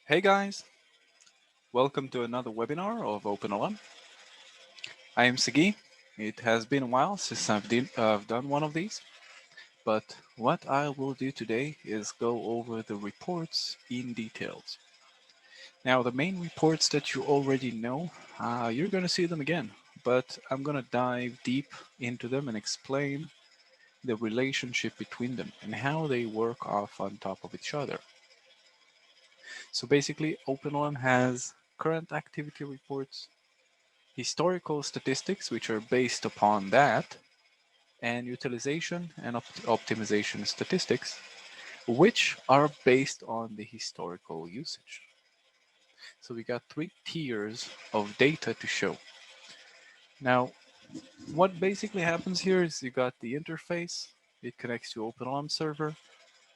Hey guys, welcome to another webinar of OpenLM. I am Sagi. It has been a while since I've done one of these, but what I will do today is go over the reports in details. Now, the main reports that you already know, you're going to see them again, but I'm going to dive deep into them and explain the relationship between them and how they work off on top of each other. So basically, OpenLM has current activity reports, historical statistics, which are based upon that, and utilization and optimization statistics, which are based on the historical usage. So we got three tiers of data to show. Now, what basically happens here is you got the interface, it connects to OpenLM server,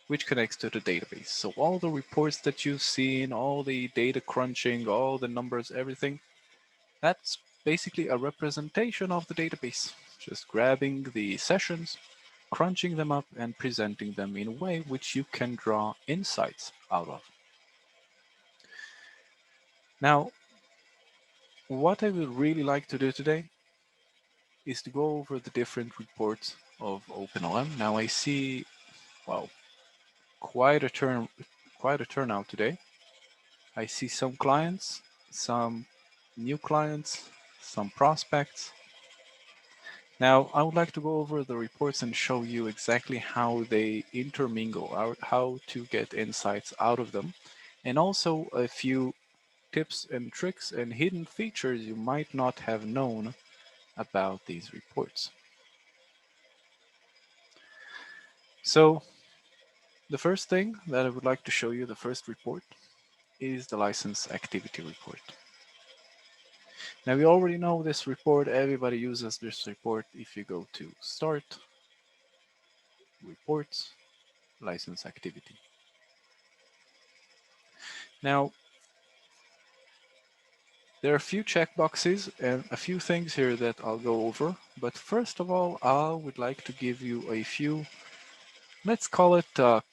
which connects to the database. So all the reports that you've seen, all the data crunching, all the numbers, everything, that's basically a representation of the database, just grabbing the sessions, crunching them up, and presenting them in a way which you can draw insights out of. Now, what I would really like to do today is to go over the different reports of OpenLM. Now I see, well, quite a turnout today. I see some clients, some new clients, some prospects. Now, I would like to go over the reports and show you exactly how they intermingle, how to get insights out of them, and also a few tips and tricks and hidden features you might not have known about these reports. So, the first thing that I would like to show you, the first report, is the license activity report. Now, we already know this report, everybody uses this report. If you go to Start, Reports, License Activity. Now, there are a few checkboxes and a few things here that I'll go over, but first of all, I would like to give you a few, let's call it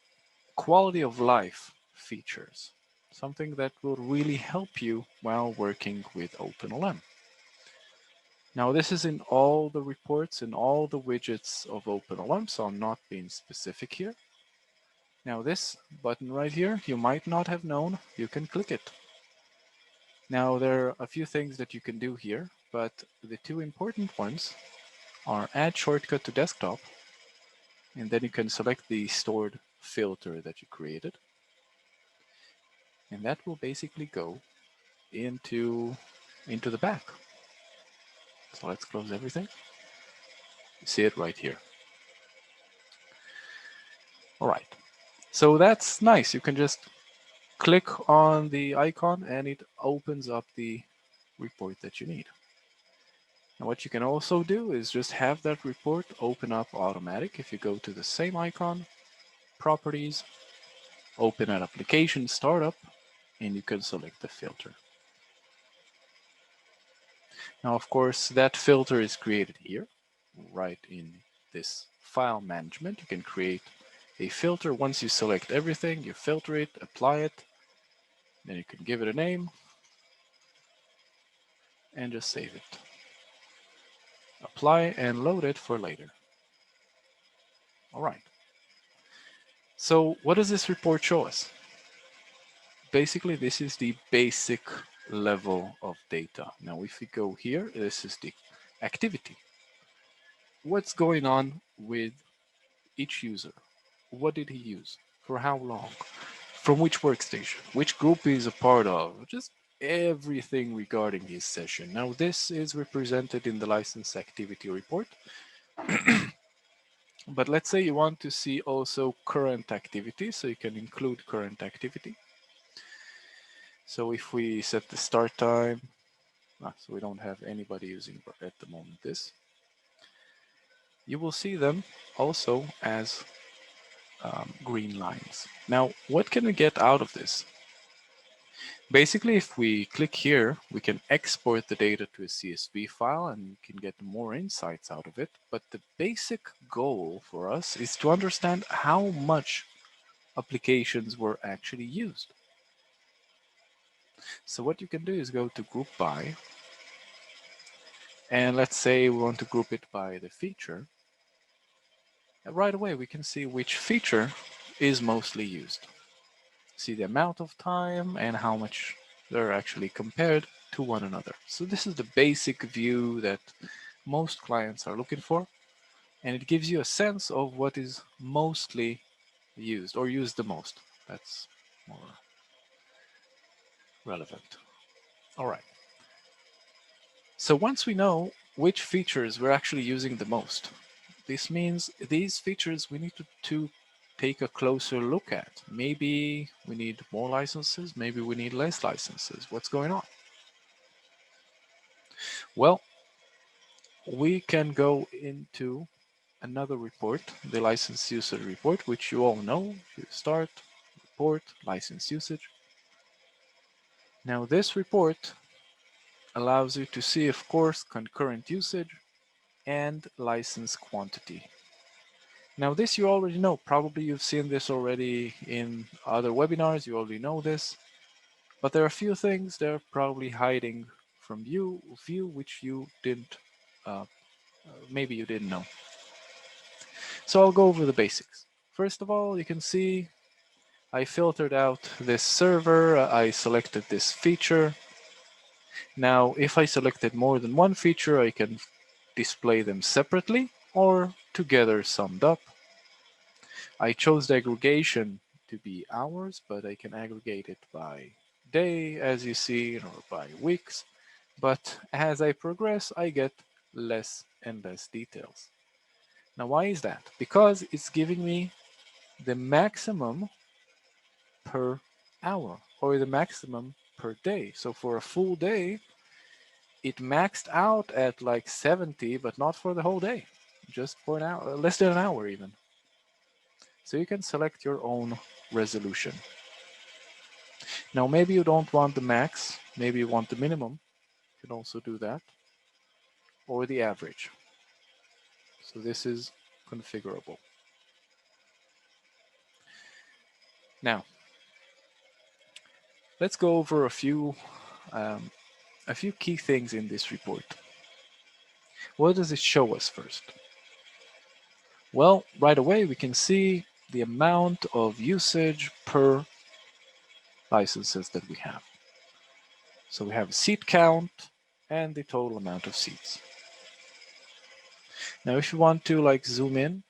quality of life features, something that will really help you while working with OpenLM. Now, this is in all the reports and all the widgets of OpenLM, so I'm not being specific here. Now, this button right here, you might not have known, you can click it. Now, there are a few things that you can do here, but the two important ones are add shortcut to desktop, and then you can select the stored filter that you created. And that will basically go into the back. So let's close everything. You see it right here. All right. So that's nice. You can just click on the icon and it opens up the report that you need. Now what you can also do is just have that report open up automatic. If you go to the same icon, properties, open an application startup, and you can select the filter. Now, of course, that filter is created here, right in this file management. You can create a filter. Once you select everything, you filter it, apply it, then you can give it a name and just save it. Apply and load it for later. All right. So what does this report show us? Basically, this is the basic level of data. Now, if we go here, this is the activity. What's going on with each user? What did he use? For how long? From which workstation? Which group he's a part of? Just everything regarding his session. Now, this is represented in the license activity report. But let's say you want to see also current activity, so you can include current activity. So if we set the start time, so we don't have anybody using at the moment this, you will see them also as green lines. Now, what can we get out of this? Basically, if we click here, we can export the data to a CSV file and we can get more insights out of it. But the basic goal for us is to understand how much applications were actually used. So what you can do is go to group by, and let's say we want to group it by the feature. And right away we can see which feature is mostly used. See the amount of time and how much they're actually compared to one another. So this is the basic view that most clients are looking for, and it gives you a sense of what is mostly used or used the most. That's more relevant. All right. So once we know which features we're actually using the most, this means these features we need to take a closer look at. Maybe we need more licenses, maybe we need less licenses. What's going on? Well, we can go into another report, the license usage report, which you all know. You start, report, license usage. Now this report allows you to see, of course, concurrent usage and license quantity. Now this you already know. Probably you've seen this already in other webinars. You already know this. But there are a few things they're probably hiding from you, which you didn't, maybe you didn't know. So I'll go over the basics. First of all, you can see I filtered out this server. I selected this feature. Now, if I selected more than one feature, I can display them separately or together summed up. I chose the aggregation to be hours, but I can aggregate it by day, as you see, or by weeks. But as I progress, I get less and less details. Now, why is that? Because it's giving me the maximum per hour or the maximum per day. So for a full day, it maxed out at like 70, but not for the whole day, just for an hour, less than an hour even. So you can select your own resolution. Now, maybe you don't want the max, maybe you want the minimum. You can also do that, or the average. So this is configurable. Now, let's go over a few key things in this report. What does it show us first? Well, right away we can see the amount of usage per licenses that we have. So we have seat count and the total amount of seats. Now, if you want to like zoom in,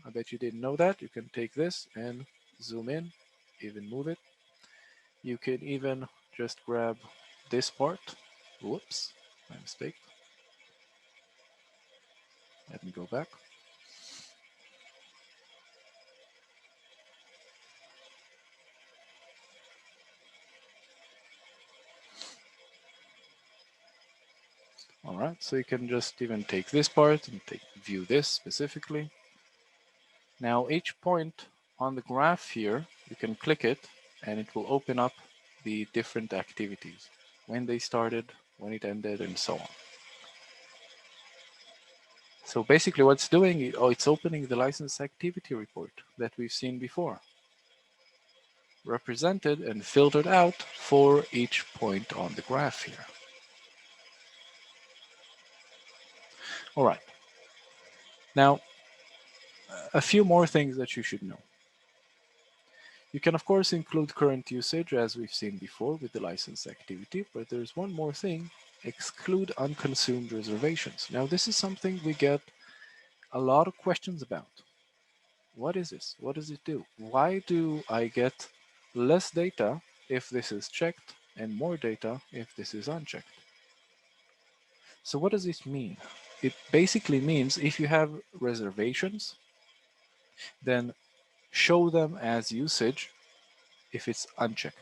I bet you didn't know that, you can take this and zoom in, even move it. You can even just grab this part. Whoops, my mistake. Let me go back. All right, so you can just even take this part and view this specifically. Now each point on the graph here, you can click it and it will open up the different activities, when they started, when it ended, and so on. So basically what it's doing, it's opening the license activity report that we've seen before, represented and filtered out for each point on the graph here. All right. Now, a few more things that you should know. You can, of course, include current usage, as we've seen before with the license activity, but there's one more thing, exclude unconsumed reservations. Now, this is something we get a lot of questions about. What is this? What does it do? Why do I get less data if this is checked and more data if this is unchecked? So what does this mean? It basically means if you have reservations, then show them as usage if it's unchecked.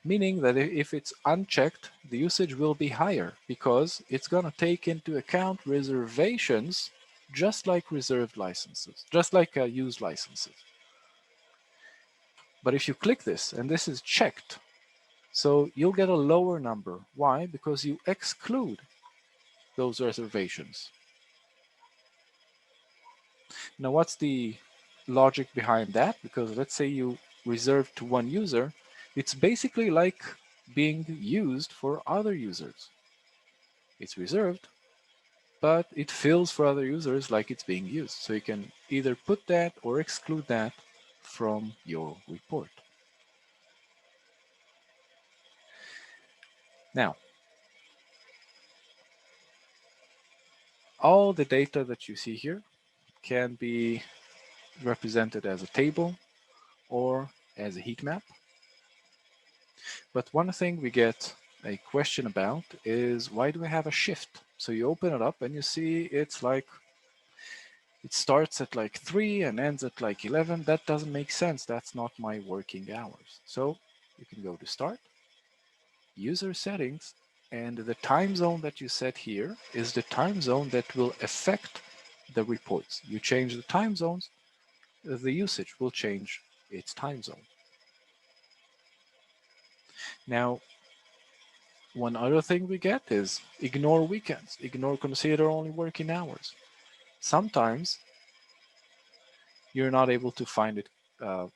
Meaning that if it's unchecked, the usage will be higher because it's going to take into account reservations just like reserved licenses, just like used licenses. But if you click this and this is checked, so you'll get a lower number. Why? Because you exclude those reservations. Now, what's the logic behind that? Because let's say you reserve to one user, It's basically like being used for other users. It's reserved, but it fills for other users like it's being used. So you can either put that or exclude that from your report. Now, all the data that you see here can be represented as a table or as a heat map. But one thing we get a question about is, why do we have a shift? So you open it up and you see it's like it starts at like 3 and ends at like 11. That doesn't make sense. That's not my working hours. So you can go to Start, User Settings, and the time zone that you set here is the time zone that will affect the reports. You change the time zones, the usage will change its time zone. Now, one other thing we get is ignore weekends, ignore consider only working hours. Sometimes you're not able to find it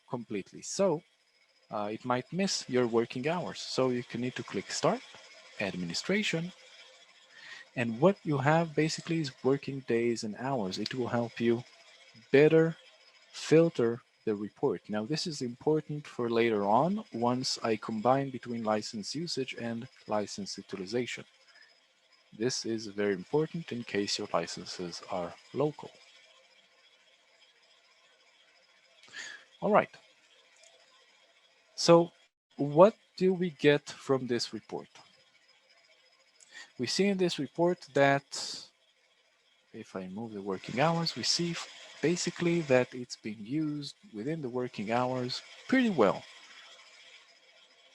completely. So it might miss your working hours. So you can need to click Start, Administration, and what you have basically is working days and hours. It will help you better filter the report. Now this is important for later on once I combine between license usage and license utilization. This is very important in case your licenses are local. All right. So what do we get from this report? We see in this report that if I move the working hours, we see basically that it's being used within the working hours pretty well.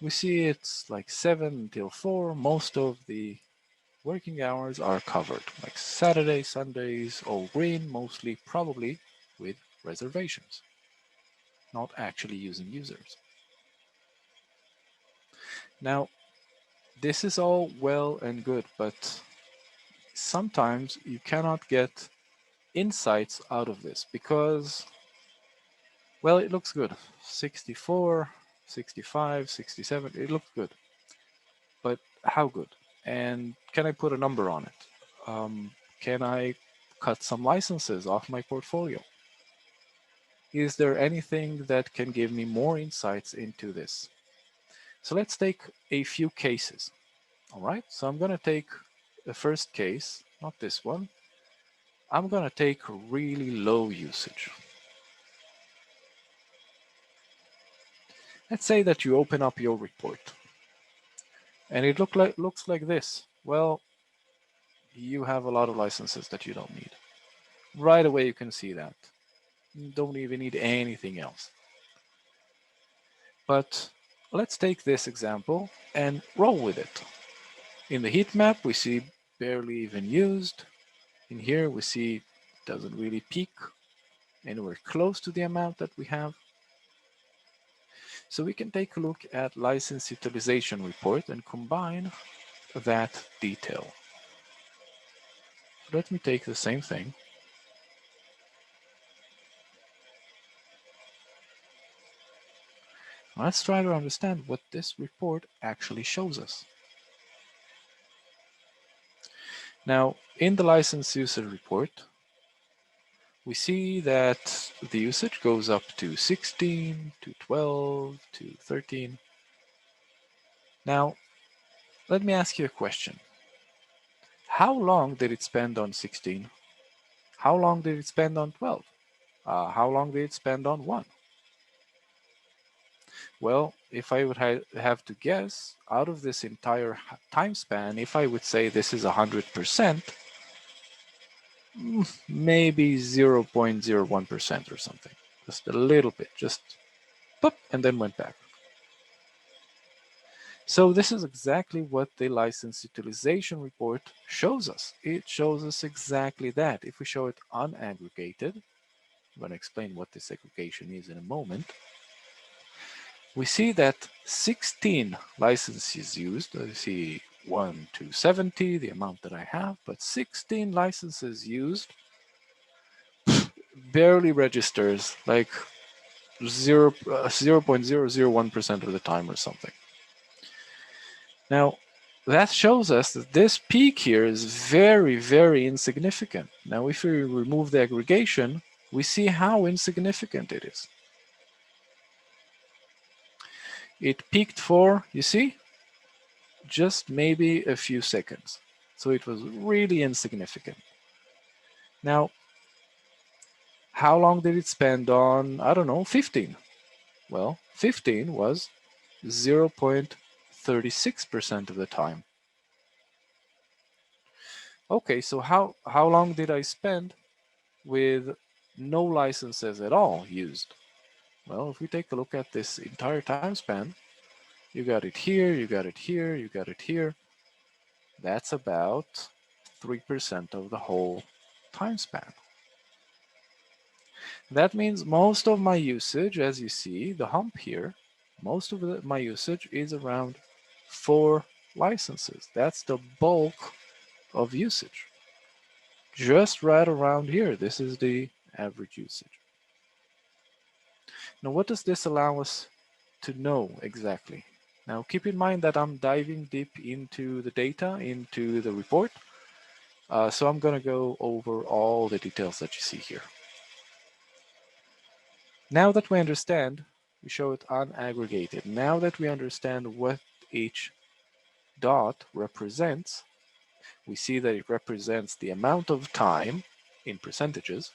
We see it's like 7 until 4. Most of the working hours are covered, like Saturdays, Sundays, all green, mostly probably with reservations, not actually using users. Now, this is all well and good, but sometimes you cannot get insights out of this because, well, it looks good. 64, 65, 67, it looks good. But how good? And can I put a number on it? Can I cut some licenses off my portfolio? Is there anything that can give me more insights into this? So let's take a few cases. All right, so I'm going to take the first case, not this one. I'm going to take really low usage. Let's say that you open up your report and it looks like this. Well, you have a lot of licenses that you don't need. Right away you can see that. You don't even need anything else. But let's take this example and roll with it. In the heat map, we see barely even used. In here, we see it doesn't really peak anywhere close to the amount that we have. So we can take a look at license utilization report and combine that detail. Let me take the same thing. Let's try to understand what this report actually shows us. Now, in the license user report, we see that the usage goes up to 16, to 12, to 13. Now, let me ask you a question. How long did it spend on 16? How long did it spend on 12? How long did it spend on 1? Well, if I would have to guess, out of this entire time span, if I would say this is 100%, maybe 0.01% or something. Just a little bit, just pop, and then went back. So this is exactly what the license utilization report shows us. It shows us exactly that. If we show it unaggregated, I'm going to explain what this aggregation is in a moment. We see that 16 licenses used. I see 1 to 70, the amount that I have, but 16 licenses used barely registers like 0.001% of the time or something. Now, that shows us that this peak here is very, very insignificant. Now, if we remove the aggregation, we see how insignificant it is. It peaked for, you see, just maybe a few seconds. So it was really insignificant. Now, how long did it spend on, I don't know, 15? Well, 15 was 0.36% of the time. Okay, so how long did I spend with no licenses at all used? Well, if we take a look at this entire time span, you got it here, you got it here, you got it here. That's about 3% of the whole time span. That means most of my usage, as you see, the hump here, most of my usage is around 4 licenses. That's the bulk of usage. Just right around here, this is the average usage. Now, what does this allow us to know exactly? Now, keep in mind that I'm diving deep into the data, into the report. So I'm going to go over all the details that you see here. Now that we understand, we show it unaggregated. Now that we understand what each dot represents, we see that it represents the amount of time in percentages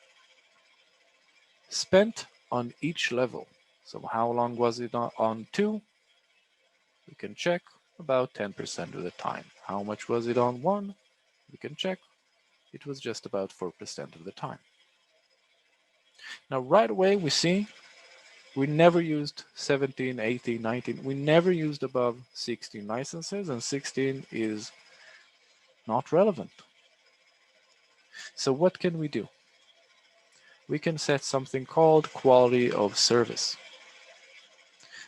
spent on each level. So how long was it on 2? We can check about 10% of the time. How much was it on 1? We can check. It was just about 4% of the time. Now right away we see we never used 17, 18, 19. We never used above 16 licenses, and 16 is not relevant. So what can we do? We can set something called quality of service.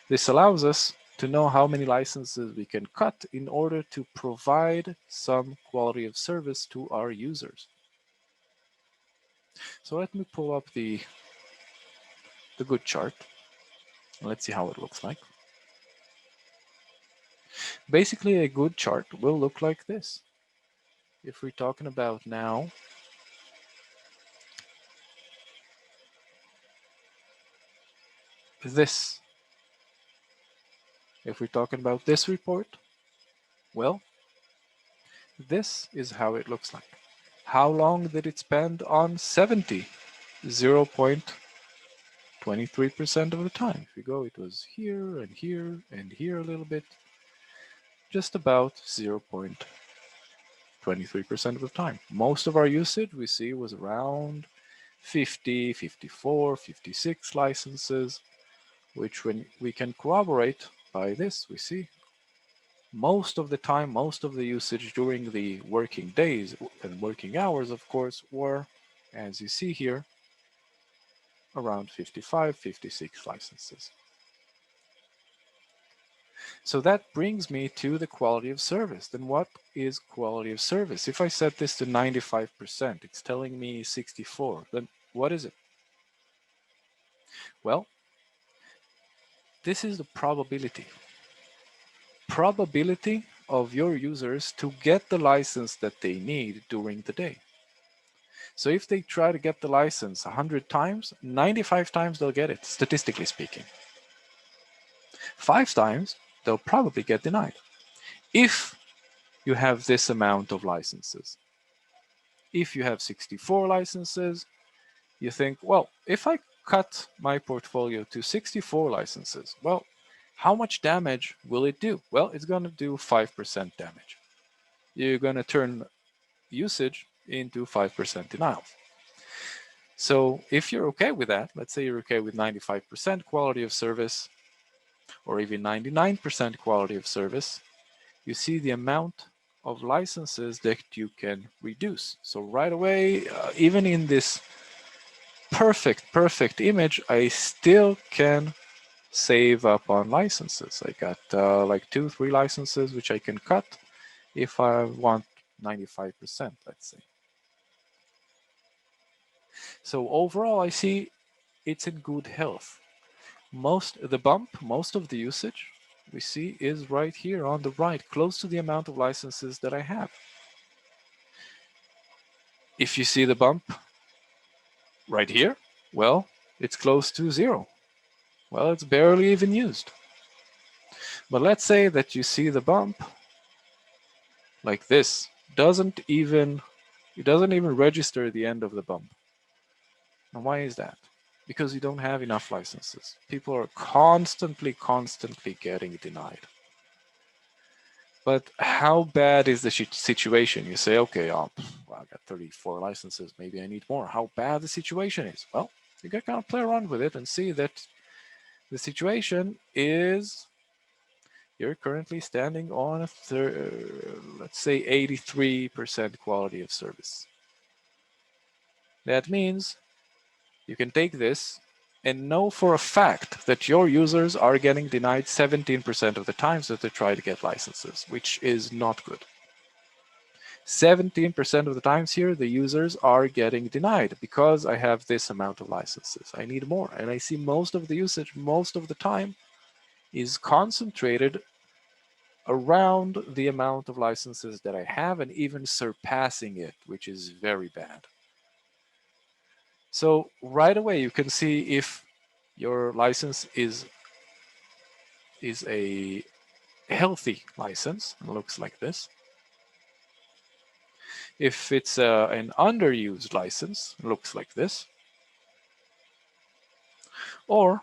This allows us to know how many licenses we can cut in order to provide some quality of service to our users. So let me pull up the good chart. Let's see how it looks like. Basically, a good chart will look like this. If we're talking about now this, if we're talking about this report, well, this is how it looks like. How long did it spend on 70? 0.23% of the time. If you go, it was here and here and here a little bit, just about 0.23% of the time. Most of our usage we see was around 50, 54, 56 licenses, which when we can corroborate by this, we see most of the time, most of the usage during the working days and working hours, of course, were, as you see here, around 55, 56 licenses. So that brings me to the quality of service. Then what is quality of service? If I set this to 95%, it's telling me 64. Then what is it? Well, this is the probability. Probability of your users to get the license that they need during the day. So if they try to get the license 100 times, 95 times they'll get it, statistically speaking. 5 times, they'll probably get denied. If you have this amount of licenses. If you have 64 licenses, you think, well, if I cut my portfolio to 64 licenses, well, how much damage will it do? Well, it's going to do 5% damage. You're going to turn usage into 5% denials. So if you're okay with that, let's say you're okay with 95% quality of service, or even 99% quality of service, you see the amount of licenses that you can reduce. So right away, even in this perfect image, I still can save up on licenses. I got like 2-3 licenses which I can cut if I want 95%, let's say. So overall, I see it's in good health. most of the usage we see is right here on the right, close to the amount of licenses that I have. If you see the bump right here, well, it's close to 0. Well, it's barely even used. But let's say that you see the bump like this. It doesn't even register the end of the bump. And why is that? Because you don't have enough licenses. People are constantly getting denied. But how bad is the situation? You say, okay, well, I got 34 licenses. Maybe I need more. How bad the situation is? Well, you can kind of play around with it and see that the situation is you're currently standing on let's say 83% quality of service. That means you can take this and know for a fact that your users are getting denied 17% of the times that they try to get licenses, which is not good. 17% of the times here, the users are getting denied because I have this amount of licenses. I need more. And I see most of the usage, most of the time, is concentrated around the amount of licenses that I have and even surpassing it, which is very bad. So right away, you can see if your license is a healthy license. It looks like this. If it's an underused license, it looks like this. Or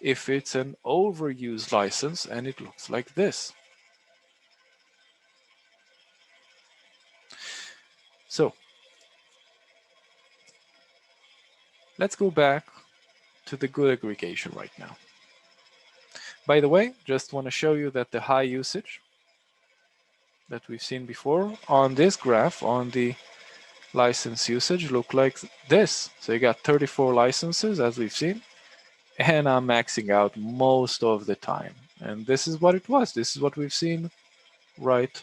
if it's an overused license, and it looks like this. So let's go back to the good aggregation right now. By the way, just want to show you that the high usage that we've seen before on this graph, on the license usage, look like this. So you got 34 licenses, as we've seen, and I'm maxing out most of the time. And this is what it was. This is what we've seen right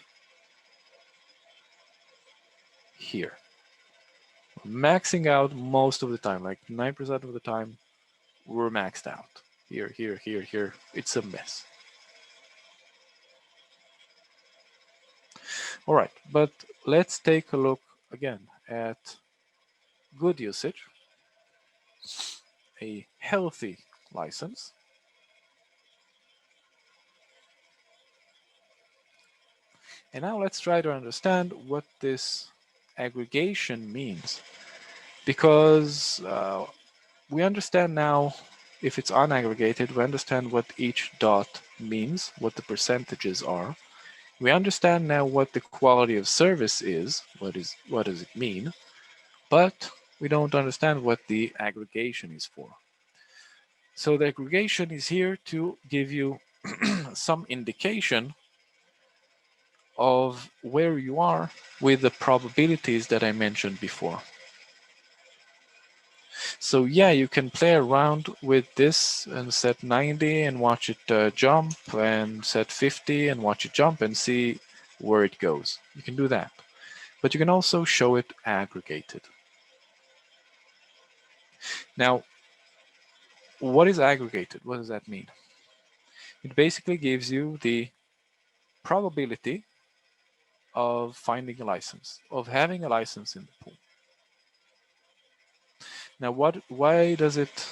here. Maxing out most of the time, like 9% of the time, we're maxed out. Here, here, here, here. It's a mess. All right, but let's take a look again at good usage, a healthy license. And now let's try to understand what this aggregation means. Because we understand now, if it's unaggregated, we understand what each dot means, what the percentages are. We understand now what the quality of service is, what does it mean, but we don't understand what the aggregation is for. So the aggregation is here to give you some indication of where you are with the probabilities that I mentioned before. So yeah, you can play around with this and set 90 and watch it jump, and set 50 and watch it jump and see where it goes. You can do that. But you can also show it aggregated. Now, what is aggregated? What does that mean? It basically gives you the probability of finding a license, of having a license in the pool. Now, why does it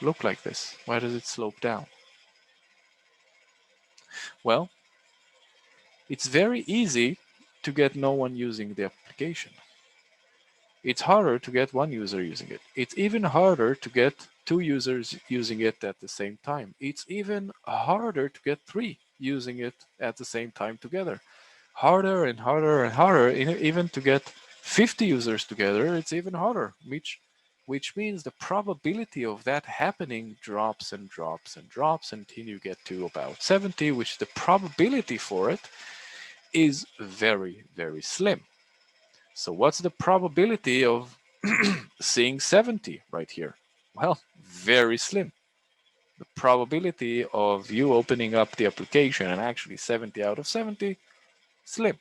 look like this? Why does it slope down? Well, it's very easy to get no one using the application. It's harder to get one user using it. It's even harder to get two users using it at the same time. It's even harder to get three using it at the same time together. Harder and harder and harder, even to get 50 users together, it's even harder, which means the probability of that happening drops and drops and drops until you get to about 70, which the probability for it is very, very slim. So what's the probability of seeing 70 right here? Well, very slim. The probability of you opening up the application and actually 70 out of 70, slim.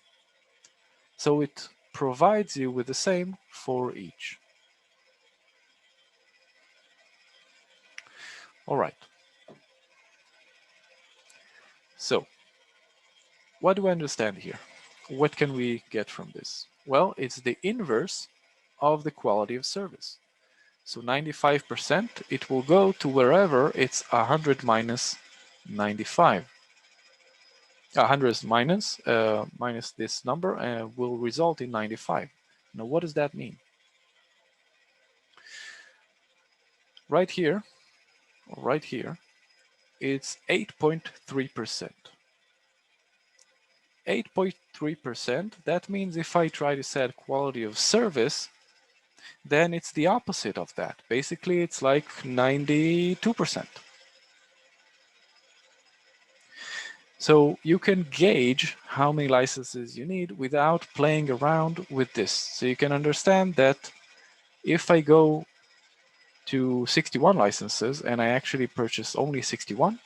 So it provides you with the same for each. All right. So, what do I understand here? What can we get from this? Well, it's the inverse of the quality of service. So 95%, it will go to wherever it's 100 minus 95. 100 minus this number will result in 95. Now, what does that mean? Right here, it's 8.3%. 8.3%, that means if I try to set quality of service, then it's the opposite of that. Basically, it's like 92%. So you can gauge how many licenses you need without playing around with this. So you can understand that if I go to 61 licenses and I actually purchase only 61,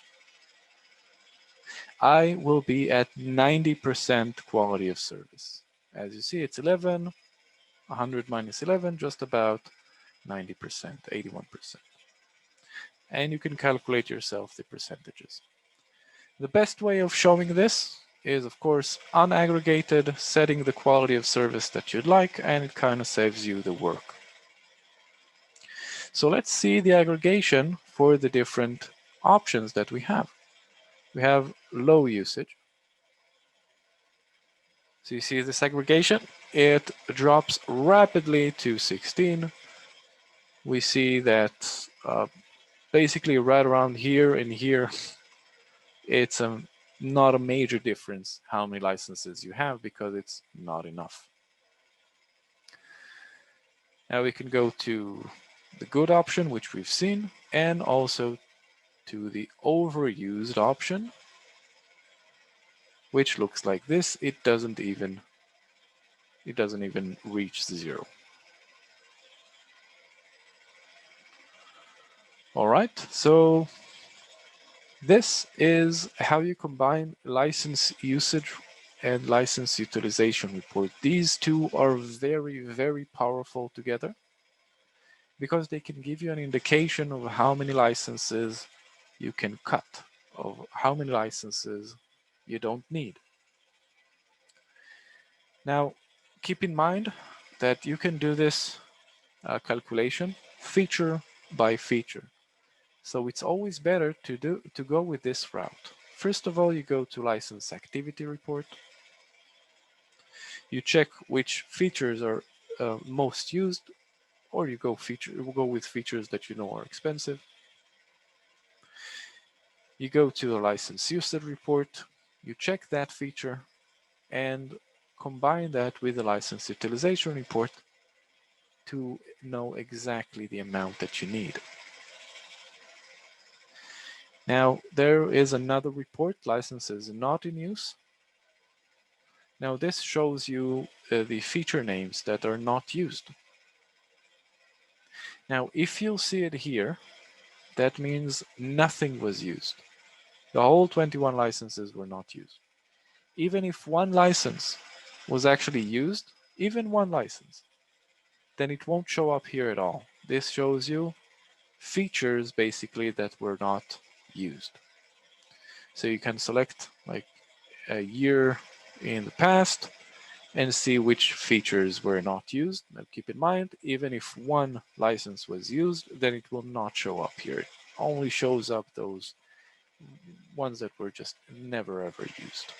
I will be at 90% quality of service. As you see, it's 11, 100 minus 11, just about 90%, 81%. And you can calculate yourself the percentages. The best way of showing this is, of course, unaggregated, setting the quality of service that you'd like, and it kind of saves you the work. So let's see the aggregation for the different options that we have. We have low usage. So you see this aggregation, it drops rapidly to 16. We see that basically right around here and here, it's not a major difference how many licenses you have because it's not enough. Now we can go to the good option, which we've seen, and also to the overused option, which looks like this. It doesn't even reach 0. All right, so this is how you combine license usage and license utilization report. These two are very, very powerful together because they can give you an indication of how many licenses you can cut, of how many licenses you don't need. Now, keep in mind that you can do this calculation feature by feature. So it's always better to go with this route. First of all, you go to license activity report. You check which features are most used, or you go with features that you know are expensive. You go to the license usage report. You check that feature and combine that with the license utilization report to know exactly the amount that you need. Now, there is another report, licenses not in use. Now, this shows you the feature names that are not used. Now, if you'll see it here, that means nothing was used. The whole 21 licenses were not used. Even if one license was actually used, even one license, then it won't show up here at all. This shows you features basically that were not used. So you can select like a year in the past and see which features were not used. Now keep in mind, even if one license was used, then it will not show up here. It only shows up those ones that were just never ever used.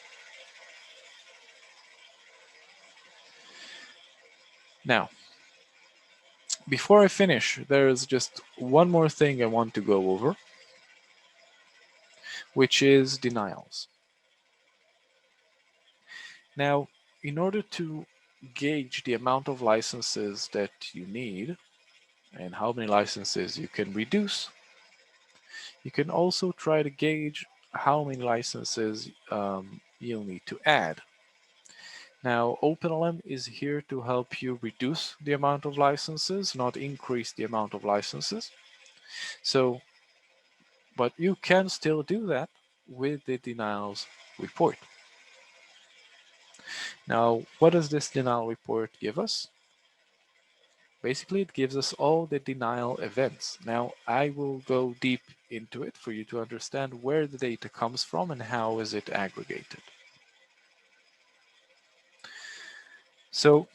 Now, before I finish, there is just one more thing I want to go over, which is denials. Now, in order to gauge the amount of licenses that you need and how many licenses you can reduce, you can also try to gauge how many licenses you'll need to add. Now, OpenLM is here to help you reduce the amount of licenses, not increase the amount of licenses. So, but you can still do that with the denials report. Now, what does this denial report give us? Basically, it gives us all the denial events. Now, I will go deep into it for you to understand where the data comes from and how is it aggregated. So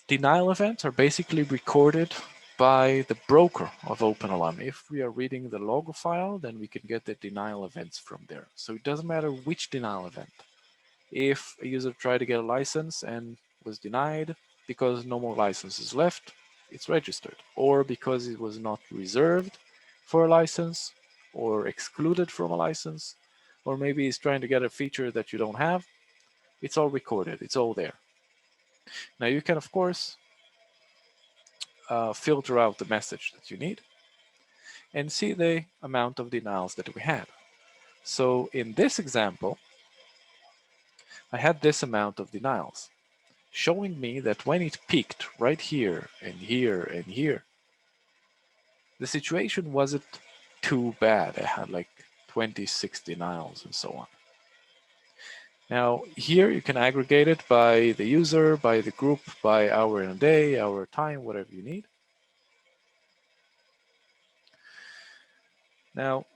denial events are basically recorded by the broker of OpenLM. If we are reading the log file, then we can get the denial events from there. So it doesn't matter which denial event. If a user tried to get a license and was denied because no more licenses left, it's registered. Or because it was not reserved for a license or excluded from a license, or maybe he's trying to get a feature that you don't have, it's all recorded, it's all there. Now you can, of course, filter out the message that you need and see the amount of denials that we had. So in this example, I had this amount of denials, showing me that when it peaked right here and here and here, the situation wasn't too bad. I had like 26 denials and so on. Now here you can aggregate it by the user, by the group, by hour in a day, hour time, whatever you need. Now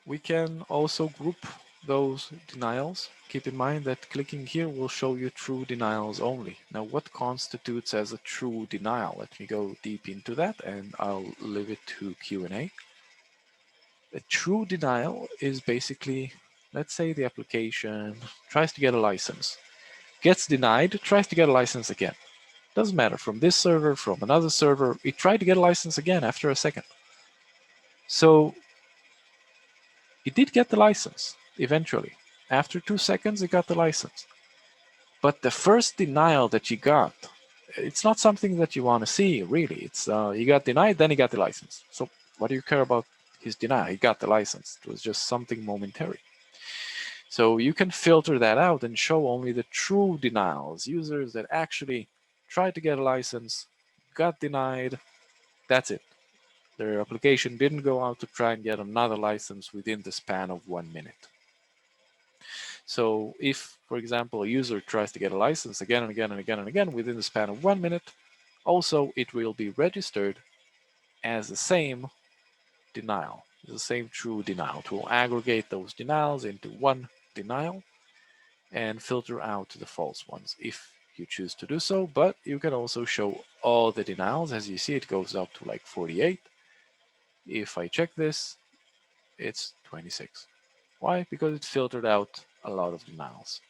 we can also group those denials. Keep in mind that clicking here will show you true denials only. Now what constitutes as a true denial? Let me go deep into that and I'll leave it to Q&A. A true denial is basically, let's say the application tries to get a license, gets denied, tries to get a license again. Doesn't matter, from this server, from another server, it tried to get a license again after a second. So it did get the license eventually. After 2 seconds, it got the license. But the first denial that you got, it's not something that you want to see, really. It's he got denied, then he got the license. So what do you care about his denial? He got the license. It was just something momentary. So you can filter that out and show only the true denials, users that actually tried to get a license, got denied, that's it. Their application didn't go out to try and get another license within the span of 1 minute. So if, for example, a user tries to get a license again and again and again and again within the span of 1 minute, also it will be registered as the same denial, the same true denial. It will aggregate those denials into one denial and filter out the false ones if you choose to do so, but you can also show all the denials. As you see, it goes up to like 48. If I check this, it's 26. Why? Because it filtered out a lot of denials.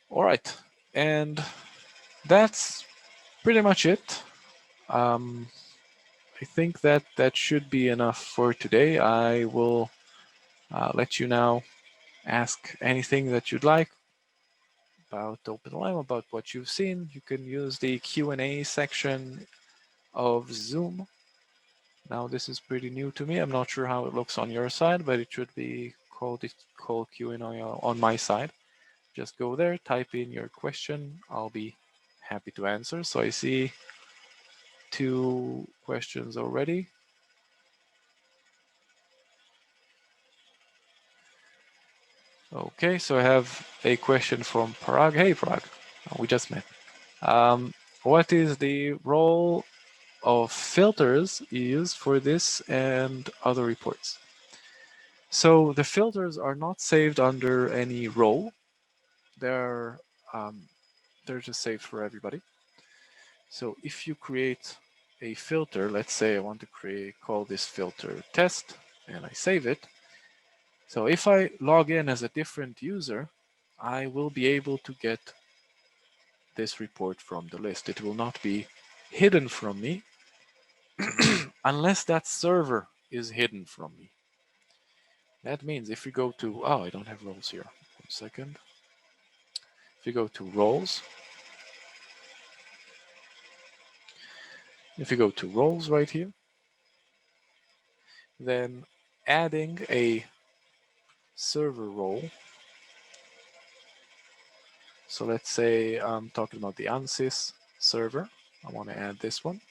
All right, and that's pretty much it. I think that that should be enough for today. I will let you now ask anything that you'd like about OpenLM, about what you've seen. You can use the Q&A section of Zoom. Now this is pretty new to me. I'm not sure how it looks on your side, but it should be called Q&A on my side. Just go there, type in your question. I'll be happy to answer. So I see 2 questions already. Okay, so I have a question from Parag. Hey, Parag, we just met. What is the role of filters you use for this and other reports? So the filters are not saved under any role. They're just saved for everybody. So if you create a filter, let's say I want to call this filter test, and I save it. So if I log in as a different user, I will be able to get this report from the list. It will not be hidden from me unless that server is hidden from me. That means if we go to, oh, I don't have roles here. 1 second. If you go to roles, right here, then adding a server role. So let's say I'm talking about the unsys server. I want to add this one.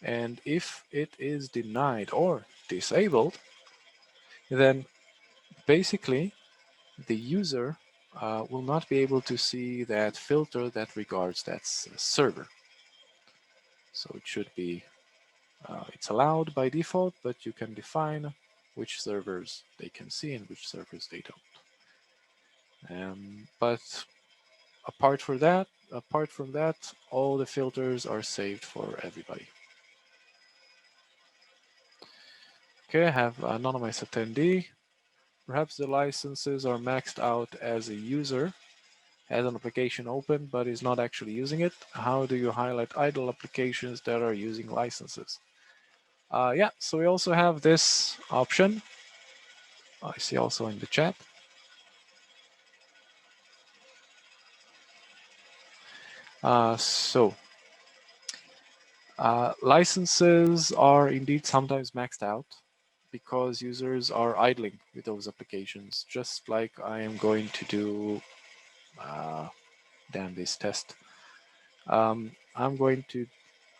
And if it is denied or disabled, then basically the user will not be able to see that filter that regards that server. So it should be, it's allowed by default, but you can define which servers they can see and which servers they don't. But apart from that, all the filters are saved for everybody. Okay, I have anonymous attendee. Perhaps the licenses are maxed out as a user, has an application open, but is not actually using it. How do you highlight idle applications that are using licenses? Yeah, so we also have this option. I see also in the chat. Licenses are indeed sometimes maxed out because users are idling with those applications, just like I am going to do, damn this test. I'm going to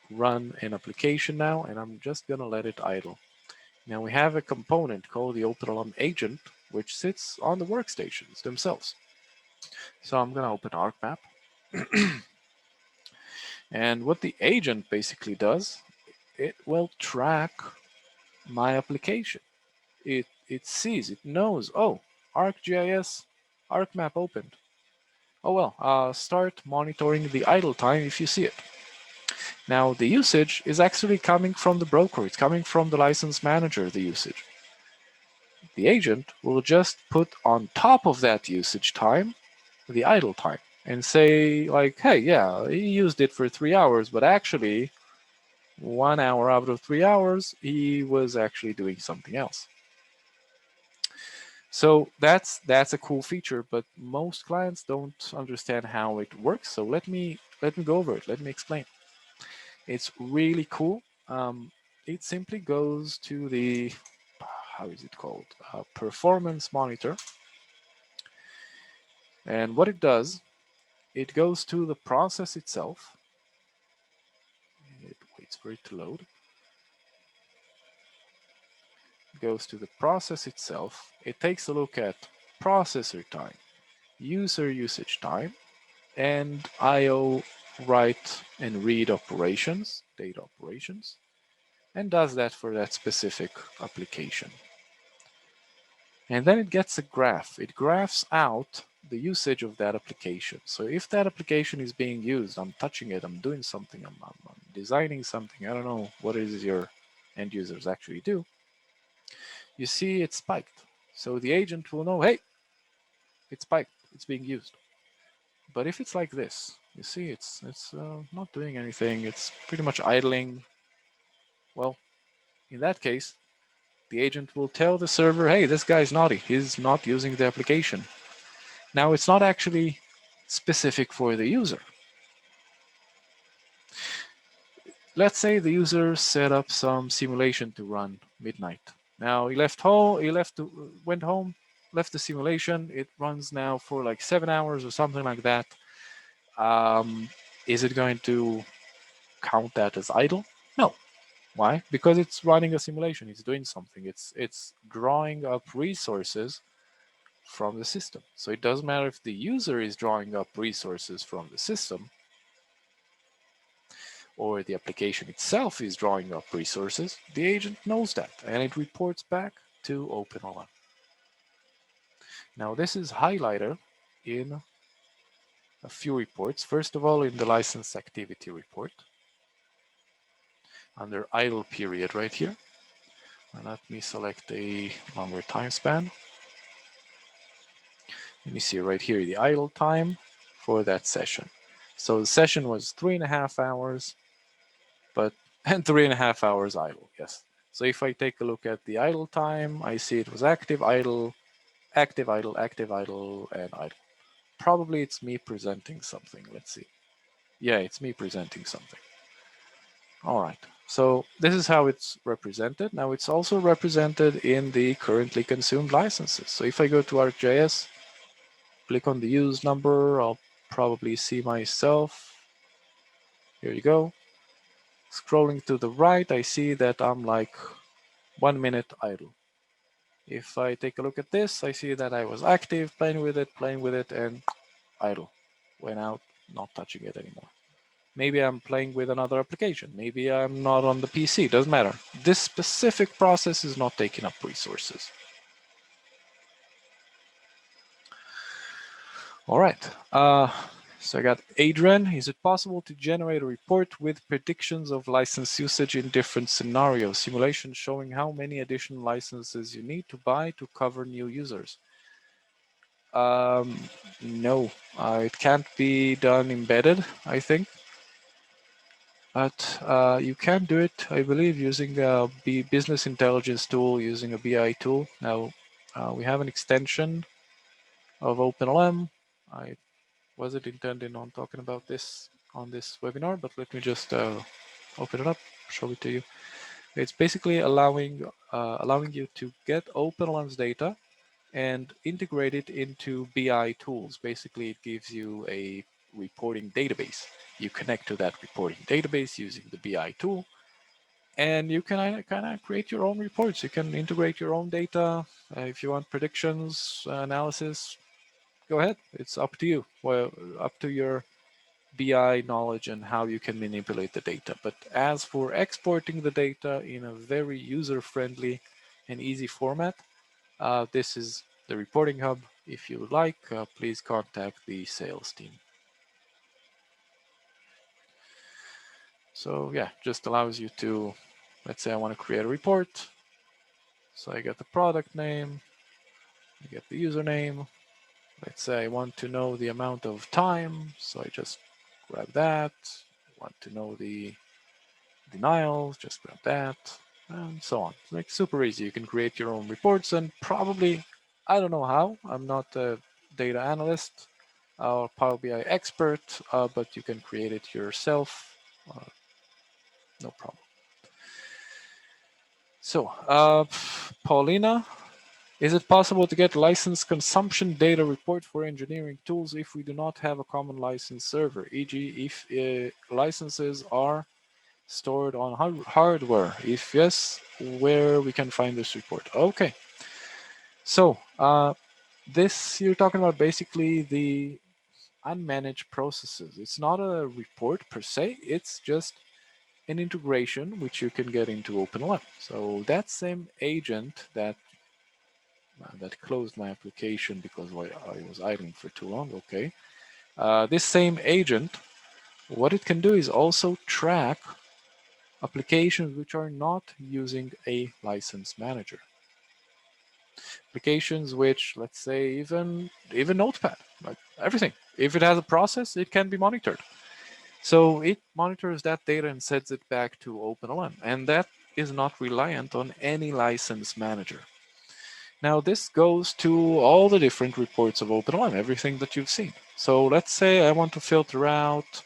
run an application now, and I'm just going to let it idle. Now we have a component called the OpenLM agent, which sits on the workstations themselves. So I'm going to open ArcMap. And what the agent basically does, it will track my application. It sees, it knows, oh, ArcGIS, ArcMap opened. Oh well, start monitoring the idle time if you see it. Now the usage is actually coming from the broker, it's coming from the license manager, the usage. The agent will just put on top of that usage time the idle time and say like, hey, yeah, he used it for 3 hours, but actually 1 hour out of 3 hours, he was actually doing something else. So that's a cool feature, but most clients don't understand how it works. So let me go over it. Let me explain. It's really cool. It simply goes to the, how is it called? Performance monitor. And what it does, it goes to the process itself. It waits for it to load. It goes to the process itself. It takes a look at processor time, user usage time, and I/O write and read operations, data operations, and does that for that specific application. And then it gets a graph. It graphs out the usage of that application. So if that application is being used, I'm touching it, I'm doing something, I'm designing something, I don't know what it is your end users actually do, you see it spiked. So the agent will know, hey, it's spiked, it's being used. But if it's like this, you see it's not doing anything, it's pretty much idling. Well, in that case, the agent will tell the server, hey, this guy's naughty, he's not using the application. Now, it's not actually specific for the user. Let's say the user set up some simulation to run midnight. Now he left home, went home, left the simulation. It runs now for like 7 hours or something like that. Is it going to count that as idle? No. Why? Because it's running a simulation. It's doing something. It's drawing up resources from the system. So it doesn't matter if the user is drawing up resources from the system or the application itself is drawing up resources, the agent knows that and it reports back to OpenLM. Now this is highlighted in a few reports. First of all, in the license activity report under idle period right here. And let me select a longer time span. Let me see right here the idle time for that session. So the session was 3.5 hours, but and 3.5 hours idle, yes. So if I take a look at the idle time, I see it was active, idle, active, idle, active, idle, and idle. Probably it's me presenting something. Let's see. Yeah, it's me presenting something. All right. So this is how it's represented. Now it's also represented in the currently consumed licenses. So if I go to ArcGIS, click on the use number, I'll probably see myself. Here you go. Scrolling to the right, I see that I'm like 1 minute idle. If I take a look at this, I see that I was active, playing with it, and idle. Went out, not touching it anymore. Maybe I'm playing with another application. Maybe I'm not on the PC. Doesn't matter. This specific process is not taking up resources. All right. So I got Adrian. Is it possible to generate a report with predictions of license usage in different scenarios? Simulation showing how many additional licenses you need to buy to cover new users. No, it can't be done embedded, I think. But you can do it, I believe, using a business intelligence tool, using a BI tool. Now, we have an extension of OpenLM. I wasn't intending on talking about this on this webinar, but let me just open it up, show it to you. It's basically allowing you to get OpenLM's data and integrate it into BI tools. Basically, it gives you a reporting database. You connect to that reporting database using the BI tool, and you can kind of create your own reports. You can integrate your own data. If you want predictions, analysis, go ahead. It's up to you. Well, up to your BI knowledge and how you can manipulate the data. But as for exporting the data in a very user-friendly and easy format, this is the reporting hub. If you would like, please contact the sales team. So yeah, just allows you to, let's say I want to create a report. So I get the product name, I get the username. Let's say I want to know the amount of time. So I just grab that. I want to know the denials, just grab that, and so on. It's like super easy. You can create your own reports, and probably, I don't know how, I'm not a data analyst or Power BI expert, but you can create it yourself, no problem. So, Paulina, is it possible to get license consumption data report for engineering tools if we do not have a common license server, e.g. if licenses are stored on hardware? If yes, where we can find this report? Okay. So this, you're talking about basically the unmanaged processes. It's not a report per se. It's just an integration which you can get into OpenLM. So that same agent that closed my application because I was idling for too long. Okay. This same agent, what it can do is also track applications which are not using a license manager. Applications which, let's say, even Notepad, like everything. If it has a process, it can be monitored. So it monitors that data and sends it back to OpenLM, and that is not reliant on any license manager. Now this goes to all the different reports of OpenLM, everything that you've seen. So let's say I want to filter out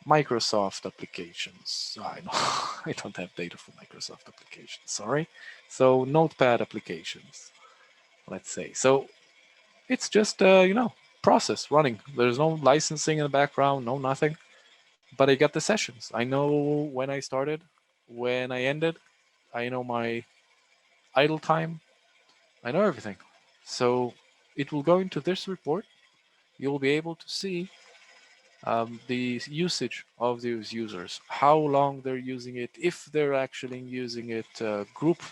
Microsoft applications. I know I don't have data for Microsoft applications, sorry. So Notepad applications, let's say. So it's just process running. There's no licensing in the background, no nothing. But I got the sessions. I know when I started, when I ended. I know my idle time. I know everything. So it will go into this report. You'll be able to see the usage of those users, how long they're using it, if they're actually using it, group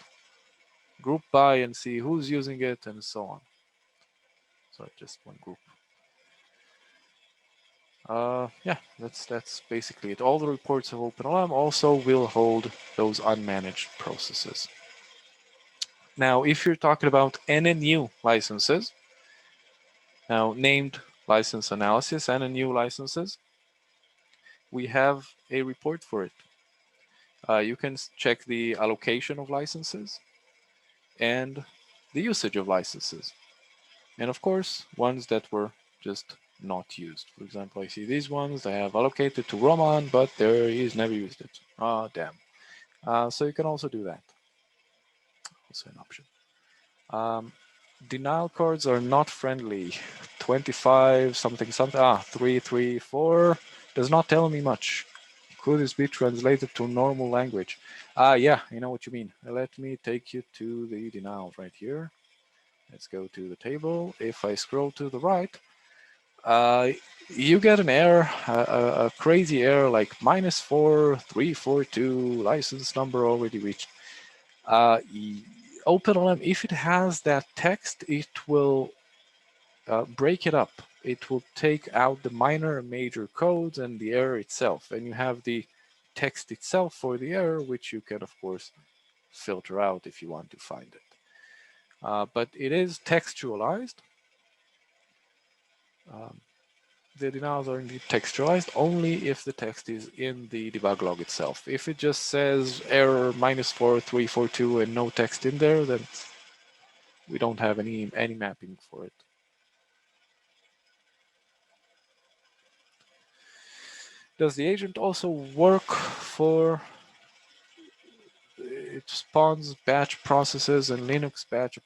by and see who's using it, and so on. So just one group. Yeah, that's basically it. All the reports of OpenLM also will hold those unmanaged processes. Now, if you're talking about NNU licenses, now named license analysis, NNU licenses, we have a report for it. You can check the allocation of licenses and the usage of licenses. And of course, ones that were just not used. For example, I see these ones, I have allocated to Roman, but there he's never used it. Ah, damn. So you can also do that. Also an option. Denial codes are not friendly. 25 something something. 334 does not tell me much. Could this be translated to normal language? Yeah, I know what you mean. Let me take you to the denial right here. Let's go to the table. If I scroll to the right, you get an error, a crazy error like -4342 license number already reached. OpenLM, if it has that text, it will break it up. It will take out the minor and major codes and the error itself, and you have the text itself for the error, which you can, of course, filter out if you want to find it. But it is textualized. Um, the denials are indeed textualized only if the text is in the debug log itself. If it just says error -4342 and no text in there, then we don't have any mapping for it. Does the agent also work for it spawns batch processes and Linux batch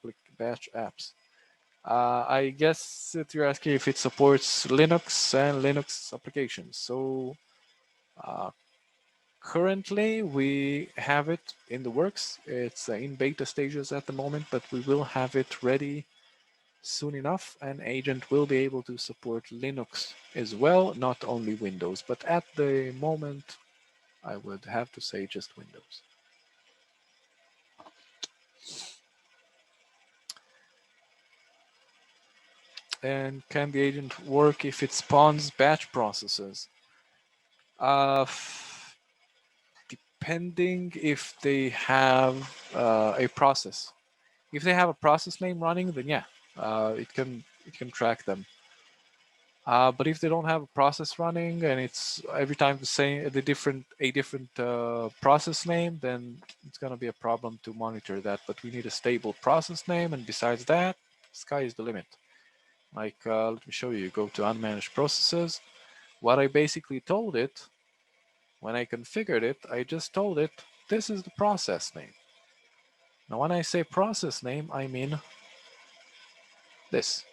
apps? I guess that you're asking if it supports Linux and Linux applications. So uh, currently we have it in the works. It's in beta stages at the moment, but we will have it ready soon enough. An agent will be able to support Linux as well, not only Windows. But at the moment, I would have to say just Windows. And can the agent work if it spawns batch processes? Depending if they have a process. If they have a process name running, then yeah, it can track them. But if they don't have a process running and it's every time the same, a different process name, then it's gonna be a problem to monitor that. But we need a stable process name, and besides that, sky is the limit. Like, let me show you. Go to unmanaged processes. What I basically told it when I configured it, I just told it this is the process name. Now, when I say process name, I mean this.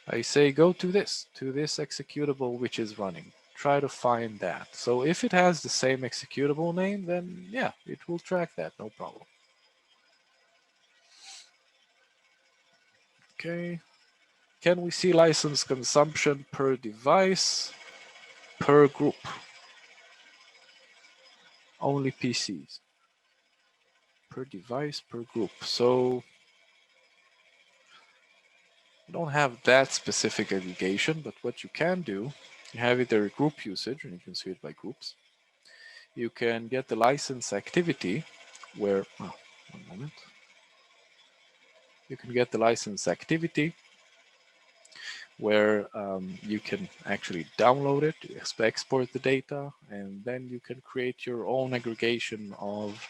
I say go to this executable which is running. Try to find that. So if it has the same executable name, then yeah, it will track that, no problem. Okay. Can we see license consumption per device, per group? Only PCs. Per device, per group. So you don't have that specific aggregation, but what you can do, you have either group usage, and you can see it by groups. You can get the license activity, where, oh, one moment. You can get the license activity, where you can actually download it, export the data, and then you can create your own aggregation of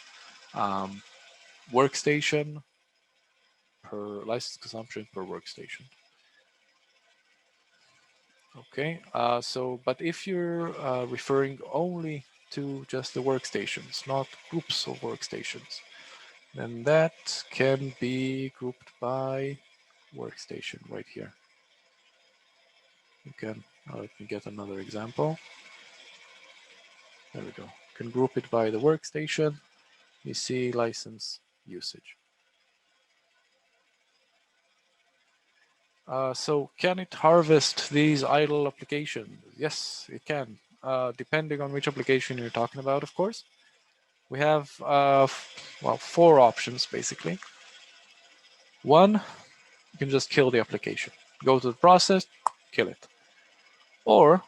workstation per license consumption per workstation. Okay, but if you're referring only to just the workstations, not groups of workstations, then that can be grouped by workstation right here. You can, let me get another example. There we go. You can group it by the workstation. You see license usage. So can it harvest these idle applications? Yes, it can, depending on which application you're talking about, of course. We have, well, 4 options, basically. One, you can just kill the application. Go to the process, kill it. Or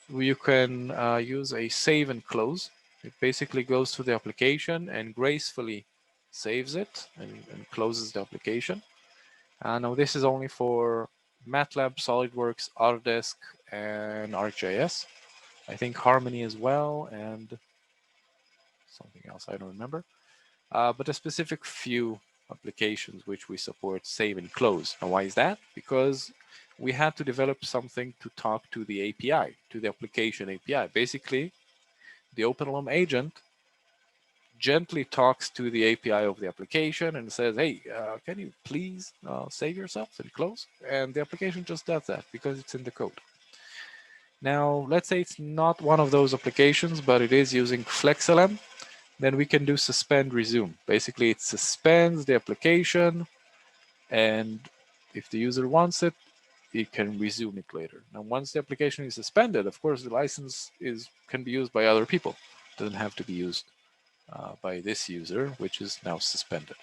you can use a save and close. It basically goes to the application and gracefully saves it and closes the application. Now this is only for MATLAB, SolidWorks, Autodesk, and ArcGIS. I think Harmony as well, and something else I don't remember. But a specific few applications which we support save and close. And why is that? Because we had to develop something to talk to the API, to the application API. Basically, the OpenLM agent gently talks to the API of the application and says, hey, can you please save yourself and close? And the application just does that because it's in the code. Now, let's say it's not one of those applications, but it is using FlexLM. Then we can do suspend resume. Basically, it suspends the application, and if the user wants it, it can resume it later. Now, once the application is suspended, of course, the license can be used by other people. It doesn't have to be used by this user, which is now suspended.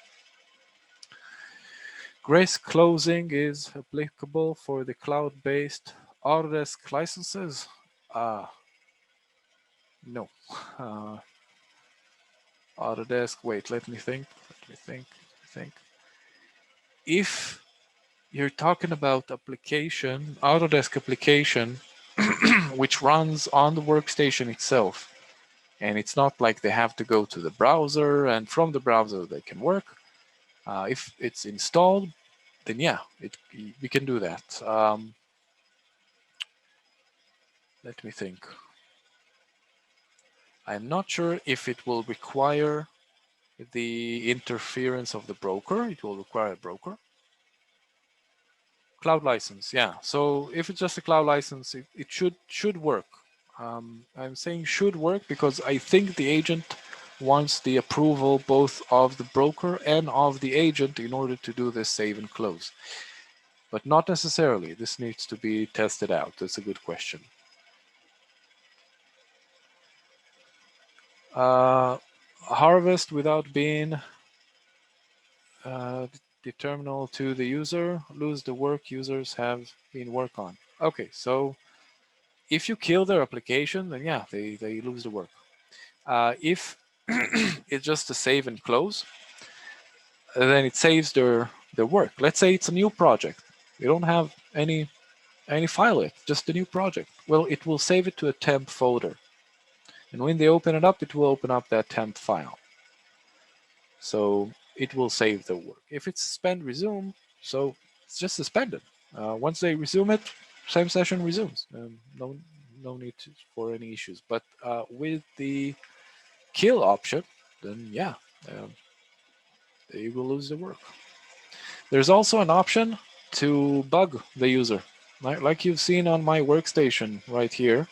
Grace closing is applicable for the cloud-based Autodesk licenses. No. Autodesk, wait, let me think. If you're talking about Autodesk application, which runs on the workstation itself, and it's not like they have to go to the browser and from the browser they can work. If it's installed, then yeah, we can do that. Let me think. I'm not sure if it will require the interference of the broker. It will require a broker. Cloud license, yeah. So if it's just a cloud license, it should work. I'm saying should work because I think the agent wants the approval both of the broker and of the agent in order to do this save and close. But not necessarily. This needs to be tested out. That's a good question. Harvest without being determinal to the user, lose the work users have been worked on. Okay, so if you kill their application, then yeah, they lose the work. If it's just a save and close, then it saves their work. Let's say it's a new project. You don't have any file yet, just a new project. Well, it will save it to a temp folder. And when they open it up, it will open up that temp file. So it will save the work. If it's suspend resume, so it's just suspended. Once they resume it, same session resumes. No need for any issues. But with the kill option, then yeah, they will lose the work. There's also an option to bug the user, like you've seen on my workstation right here.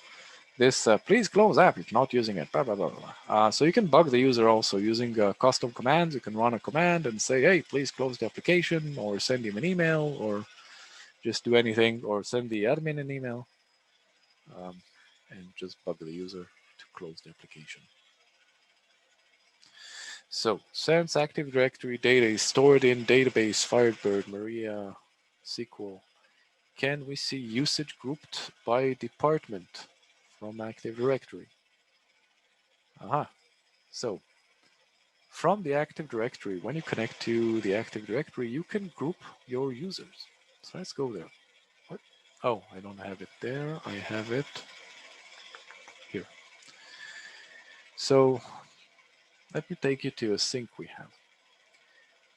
This please close app if not using it. Blah, blah, blah, blah. So you can bug the user also using custom commands. You can run a command and say, hey, please close the application, or send him an email, or just do anything, or send the admin an email, and just bug the user to close the application. So since Active Directory data is stored in database Firebird, Maria, SQL, can we see usage grouped by department from Active Directory? Aha. So from the Active Directory, when you connect to the Active Directory, you can group your users. So let's go there. What? Oh, I don't have it there. I have it here. So let me take you to a sink we have.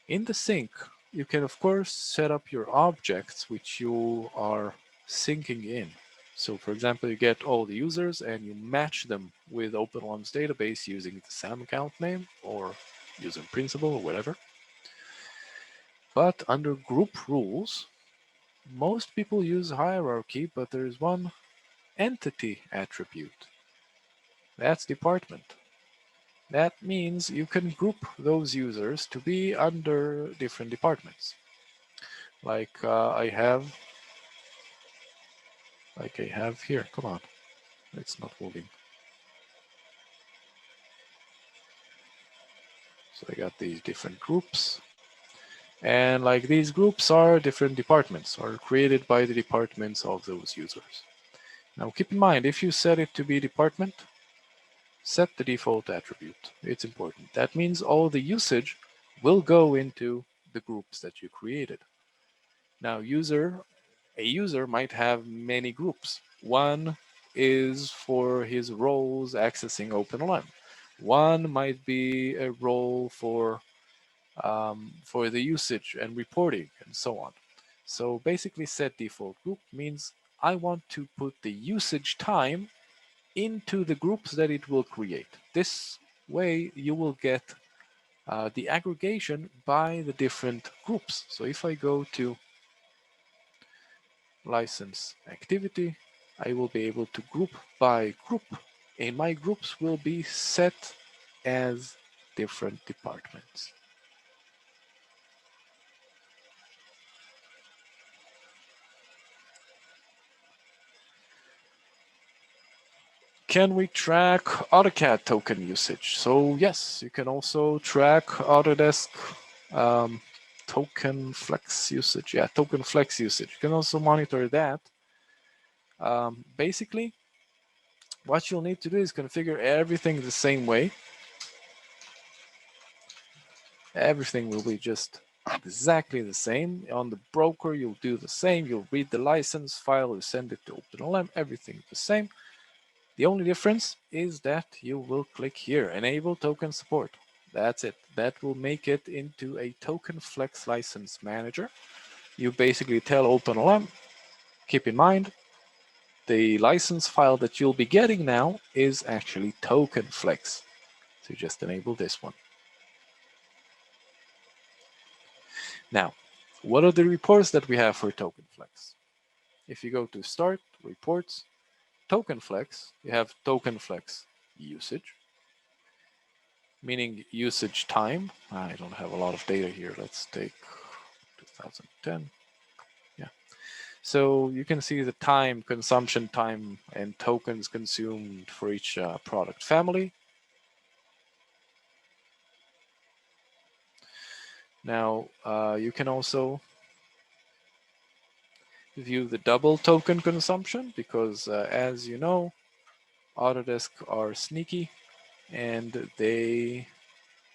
In the sink, you can of course set up your objects which you are syncing in. So for example, you get all the users and you match them with OpenLM's database using the SAM account name or user principal or whatever. But under group rules, most people use hierarchy, but there is one entity attribute. That's department. That means you can group those users to be under different departments. Like I have here. Come on, it's not moving. So I got these different groups. And like these groups are different departments, are created by the departments of those users. Now keep in mind, if you set it to be department, set the default attribute. It's important. That means all the usage will go into the groups that you created. Now a user might have many groups. One is for his roles accessing OpenLM. One might be a role for the usage and reporting and so on. So basically set default group means I want to put the usage time into the groups that it will create. This way you will get the aggregation by the different groups. So if I go to license activity, I will be able to group by group, and my groups will be set as different departments. Can we track Autocad token usage? So yes, you can also track Autodesk Tokenflex usage. Yeah, Tokenflex usage. You can also monitor that. Basically, what you'll need to do is configure everything the same way. Everything will be just exactly the same. On the broker, you'll do the same. You'll read the license file, you send it to OpenLM, everything the same. The only difference is that you will click here, Enable Token Support. That's it. That will make it into a Tokenflex license manager. You basically tell OpenLM, keep in mind, the license file that you'll be getting now is actually Tokenflex. So you just enable this one. Now, what are the reports that we have for Tokenflex? If you go to Start, Reports, Tokenflex, you have Tokenflex Usage, meaning usage time. I don't have a lot of data here. Let's take 2010. Yeah. So you can see the time, consumption time, and tokens consumed for each product family. Now, you can also view the double token consumption because, as you know, Autodesk are sneaky and they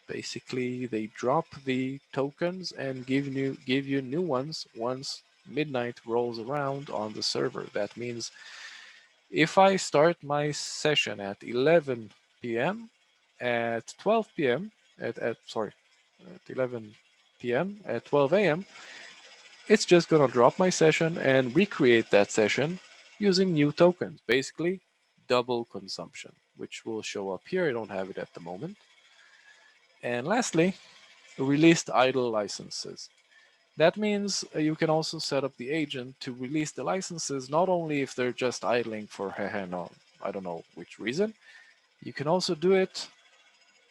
basically drop the tokens and give you new ones once midnight rolls around on the server. That means if I start my session at 11 p.m. at 12 p.m. at 11 p.m. at 12 a.m. it's just gonna drop my session and recreate that session using new tokens, basically double consumption, which will show up here. I don't have it at the moment. And lastly, released idle licenses. That means you can also set up the agent to release the licenses not only if they're just idling for no, I don't know which reason. You can also do it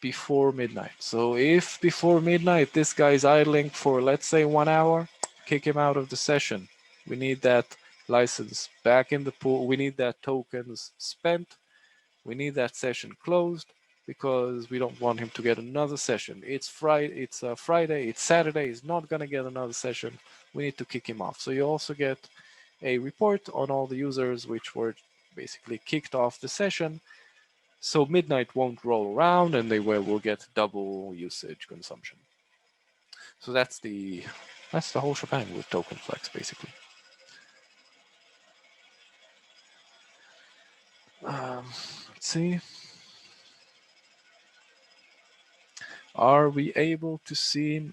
before midnight. So if before midnight this guy's idling for, let's say, 1 hour, kick him out of the session. We need that license back in the pool. We need that tokens spent. We need that session closed because we don't want him to get another session. It's Friday. It's Saturday. He's not gonna get another session. We need to kick him off. So you also get a report on all the users which were basically kicked off the session. So midnight won't roll around and they will get double usage consumption. So that's the whole shebang with Tokenflex basically. Let's see. Are we able to see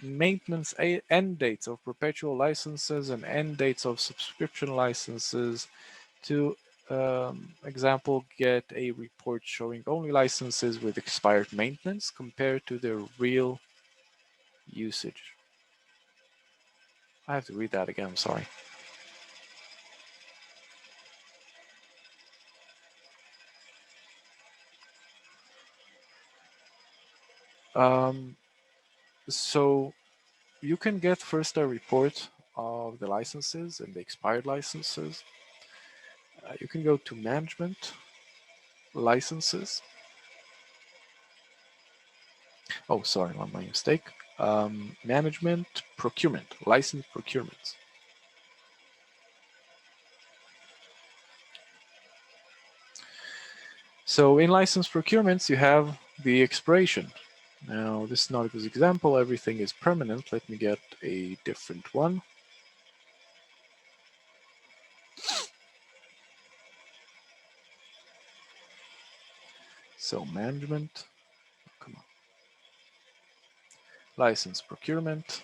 maintenance end dates of perpetual licenses and end dates of subscription licenses to, example, get a report showing only licenses with expired maintenance compared to their real usage? I have to read that again, I'm sorry. So you can get first a report of the licenses and the expired licenses. You can go to management, licenses. Oh, sorry, my mistake. Management, procurement, license procurement. So in license procurements, you have the expiration. Now, this is not a good example. Everything is permanent. Let me get a different one. So management, come on. License procurement.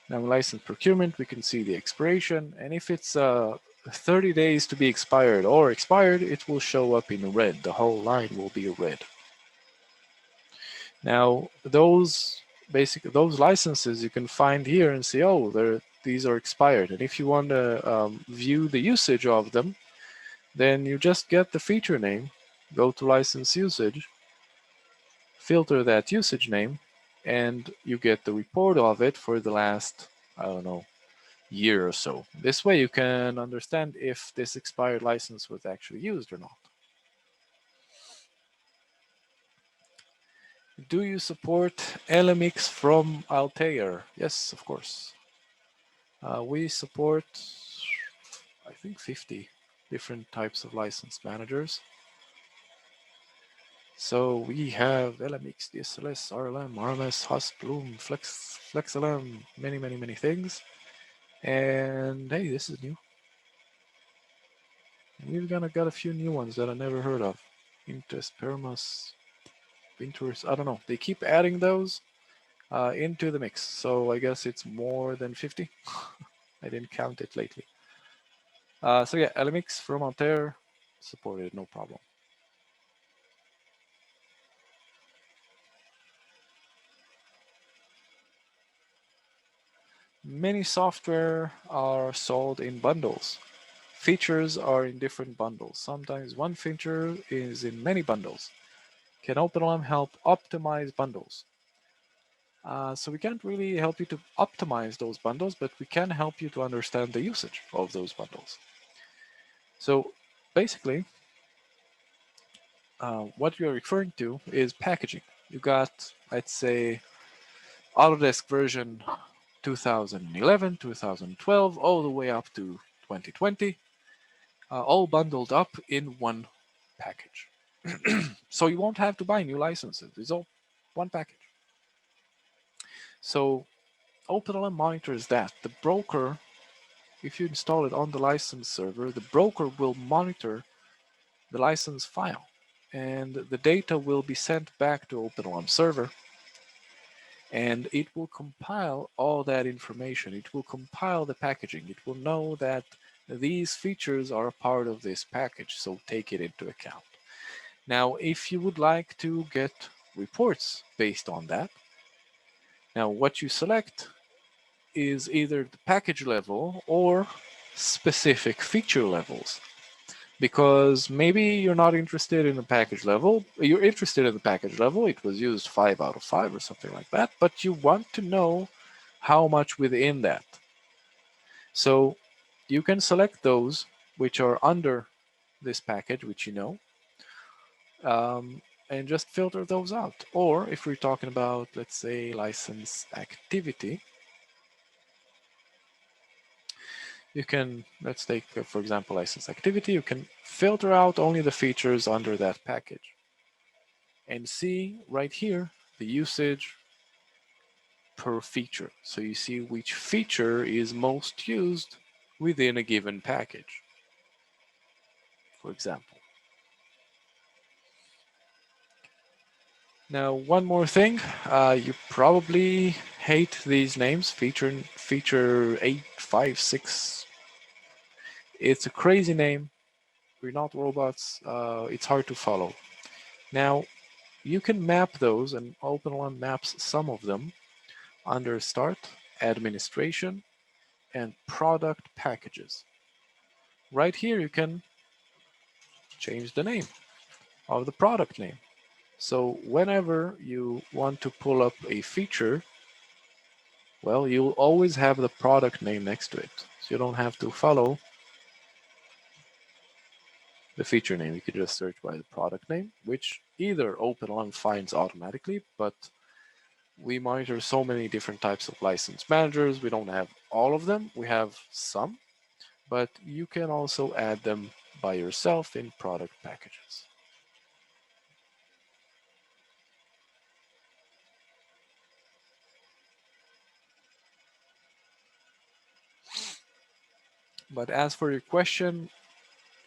Now in license procurement, we can see the expiration. And if it's 30 days to be expired or expired, it will show up in red. The whole line will be red. Now, those licenses you can find here and see, oh, these are expired. And if you want to view the usage of them, then you just get the feature name, go to license usage, filter that usage name, and you get the report of it for the last, I don't know, year or so. This way you can understand if this expired license was actually used or not. Do you support LMX from Altair? Yes, of course. We support, I think, 50 different types of license managers. So we have LMX, DSLS, RLM, RMS, HUS, Bloom, FlexLM, many, many, many things. And hey, this is new. We've got a few new ones that I never heard of. Interest, Permas, Pinterest, I don't know. They keep adding those into the mix. So I guess it's more than 50. I didn't count it lately. So yeah, LMX from Altair, supported, no problem. Many software are sold in bundles. Features are in different bundles. Sometimes one feature is in many bundles. Can OpenLM help optimize bundles? So we can't really help you to optimize those bundles, but we can help you to understand the usage of those bundles. So basically, what you're referring to is packaging. You got, I'd say, Autodesk version 2011, 2012, all the way up to 2020, all bundled up in one package. So you won't have to buy new licenses. It's all one package. So OpenLM monitors that. The broker, if you install it on the license server, the broker will monitor the license file, and the data will be sent back to OpenLM server, and it will compile all that information. It will compile the packaging. It will know that these features are a part of this package, so take it into account. Now, if you would like to get reports based on that, now what you select is either the package level or specific feature levels. Because maybe you're not interested in the package level, you're interested in the package level, it was used 5 out of 5 or something like that, but you want to know how much within that. So you can select those which are under this package, which you know, and just filter those out. Or if we're talking about, let's say, license activity, you can, let's take, for example, license activity, you can filter out only the features under that package and see right here the usage per feature. So you see which feature is most used within a given package, for example. Now, one more thing, you probably hate these names, feature 856. It's a crazy name. We're not robots. It's hard to follow. Now, you can map those, and OpenLM maps some of them under Start, Administration, and Product Packages. Right here, you can change the name of the product name. So whenever you want to pull up a feature, well, you'll always have the product name next to it. So you don't have to follow the feature name. You can just search by the product name, which either OpenLM finds automatically, but we monitor so many different types of license managers. We don't have all of them. We have some, but you can also add them by yourself in product packages. But as for your question,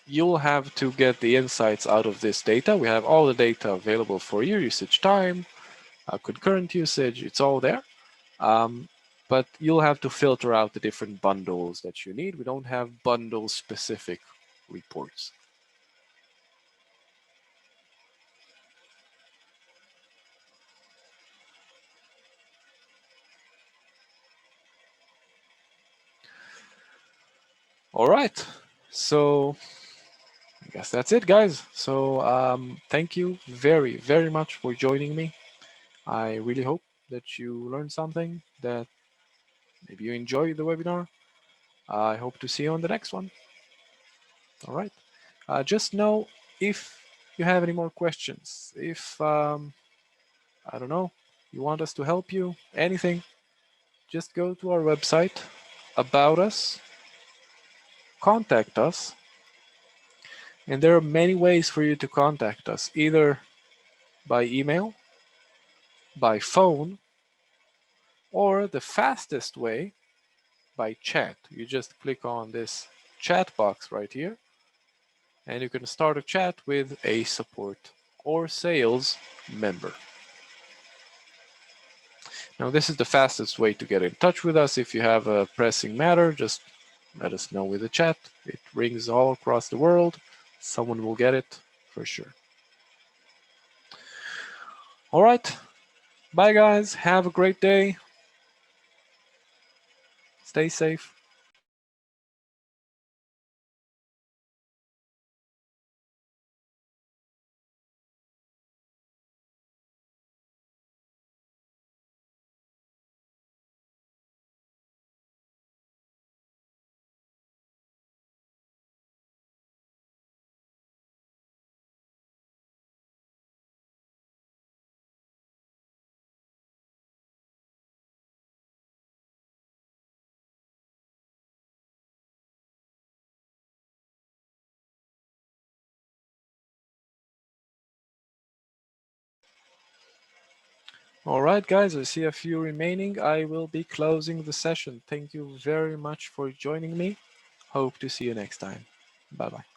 you'll have to get the insights out of this data. We have all the data available for you, usage time, concurrent usage, it's all there. But you'll have to filter out the different bundles that you need. We don't have bundle specific reports. All right. So I guess that's it, guys. So thank you very, very much for joining me. I really hope that you learned something, that maybe you enjoyed the webinar. I hope to see you on the next one. All right. Just know if you have any more questions, if I don't know, you want us to help you, anything, just go to our website, about us, contact us, and there are many ways for you to contact us, either by email, by phone, or the fastest way, by chat. You just click on this chat box right here, and you can start a chat with a support or sales member. Now, this is the fastest way to get in touch with us. If you have a pressing matter, just let us know with the chat. It rings all across the world. Someone will get it for sure. All right. Bye, guys. Have a great day. Stay safe. All right, guys, I see a few remaining. I will be closing the session. Thank you very much for joining me. Hope to see you next time. Bye bye.